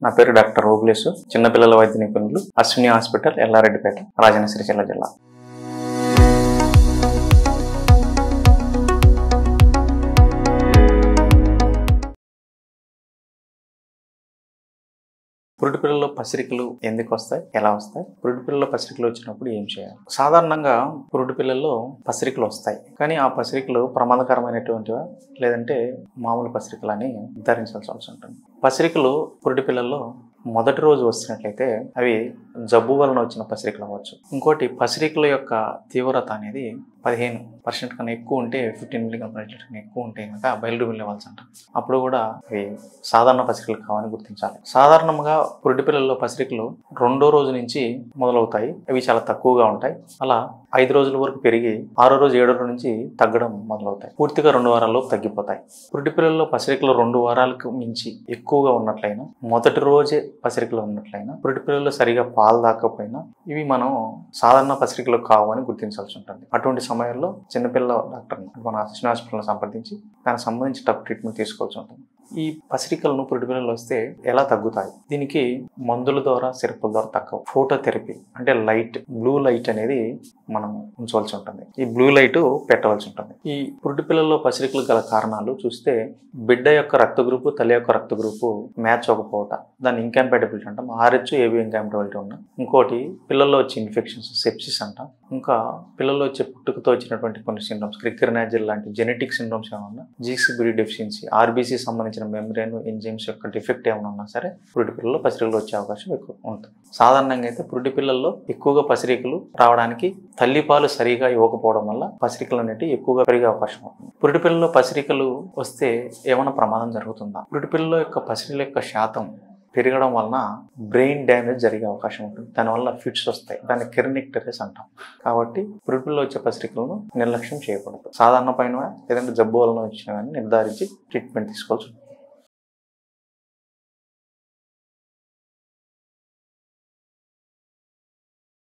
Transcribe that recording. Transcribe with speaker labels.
Speaker 1: నా పేరు డాక్టర్ ఓబులేసు, చిన్నపిల్లల వైద్య నిపుణులు, అశ్విని హాస్పిటల్, ఎల్లారెడ్డిపేట, రాజన్న సిరిసిల్ల జిల్లా. పురిటి పిల్లల్లో పసిరికలు ఎందుకు వస్తాయి, ఎలా వస్తాయి, పురిటి పిల్లల్లో పసిరికలు వచ్చినప్పుడు ఏం చేయాలి? సాధారణంగా పురిటి పిల్లల్లో పసిరికలు వస్తాయి, కానీ ఆ పసిరికలు ప్రమాదకరమైనటువంటివా లేదంటే మామూలు పసిరికలు అని నిర్ధారించాల్సి ఉంటుంది. పసిరికలు పురిటి పిల్లల్లో మొదటి రోజు వస్తున్నట్లయితే అవి జబ్బు వలన వచ్చిన పసిరికలు అవ్వచ్చు. ఇంకోటి, పసిరికల యొక్క తీవ్రత అనేది 15% కన్నా ఎక్కువ ఉంటే, 15 mg/L కన్నా ఎక్కువ ఉంటే కనుక బైల్డ్యూమిన్ లెవెల్స్ అంటారు. అప్పుడు కూడా అవి సాధారణ పసిరికలు కావని గుర్తించాలి. సాధారణంగా పురిటి పిల్లల్లో పసిరికలు 2వ రోజు నుంచి మొదలవుతాయి. అవి చాలా తక్కువగా ఉంటాయి. అలా 5 రోజుల వరకు పెరిగి 6వ రోజు 7వ రోజు నుంచి తగ్గడం మొదలవుతాయి. పూర్తిగా 2 వారాల్లో తగ్గిపోతాయి. పురిటి పిల్లల్లో పసిరికలు 2 వారాలకు మించి ఎక్కువగా ఉన్నట్లయినా, మొదటి రోజే పసిరికలు ఉన్నట్లయినా, పురిటి పిల్లల్లో సరిగా పాలు దాకపోయినా ఇవి మనం సాధారణ పసిరికలు కావు అని గుర్తించాల్సి ఉంటుంది. అటువంటి సమయంలో చిన్నపిల్లల డాక్టర్ని మన అశ్విని హాస్పిటల్ని సంప్రదించి దానికి సంబంధించి తగు ట్రీట్మెంట్ తీసుకోవాల్సి ఉంటుంది. ఈ పసిరికలను పురిటి పిల్లలు వస్తే ఎలా తగ్గుతాయి? దీనికి మందుల ద్వారా, సిరపుల ద్వారా తగ్గవు. ఫోటోథెరపీ అంటే లైట్, బ్లూ లైట్ అనేది మనం ఉంచవలసి ఉంటుంది. ఈ బ్లూ లైట్ పెట్టవలసి ఉంటుంది. ఈ పురిటి పిల్లల్లో పసిరికలు గల కారణాలు చూస్తే, బిడ్డ యొక్క రక్త గ్రూపు, తల్లి యొక్క రక్త గ్రూపు మ్యాచ్ అవ్వకపోవటం, దాన్ని ఇంకంపాటబిలిటీ అంటాం. RH AB ఇంకంపాటబిలిటీ ఉన్న. ఇంకోటి, పిల్లల్లో వచ్చే ఇన్ఫెక్షన్స్, సెప్సిస్ అంటాం. ఇంకా పిల్లల్లో వచ్చే పుట్టుకతో వచ్చినటువంటి కొన్ని సిండ్రోమ్స్, క్రిక్కర్-నాజిల్ లాంటి జెనెటిక్ సిండ్రోమ్స్ ఏమన్నా, GCBD డెఫిషియన్సీ, RBC సంబంధించిన మెమ్బ్రేన్ ఎంజైమ్స్ యొక్క డిఫెక్ట్ ఏమైనా ఉన్నా సరే పురిటి పిల్లల్లో పసిరికలు వచ్చే అవకాశం ఎక్కువ ఉంటుంది. సాధారణంగా అయితే పురిటి పిల్లల్లో ఎక్కువగా పసిరికలు రావడానికి తల్లిపాలు సరిగా ఇవ్వకపోవడం వల్ల పసిరికలు అనేవి ఎక్కువగా పెరిగే అవకాశం ఉంటుంది. పురిటి పిల్లల్లో పసిరికలు వస్తే ఏమైనా ప్రమాదం జరుగుతుందా? పురిటి పిల్లల యొక్క పసిరికల యొక్క శాతం పెరగడం వలన బ్రెయిన్ డ్యామేజ్ జరిగే అవకాశం ఉంటుంది. దానివల్ల ఫిట్స్ వస్తాయి. దాన్ని కెర్నిక్టెరిస్ అంటాం. కాబట్టి పురిటి పిల్లల్లో వచ్చే పసిరికలను నిర్లక్ష్యం చేయకూడదు. సాధారణ పైన లేదంటే జబ్బు వలన వచ్చినవని నిర్ధారించి ట్రీట్మెంట్ తీసుకోవాల్సి ఉంటుంది.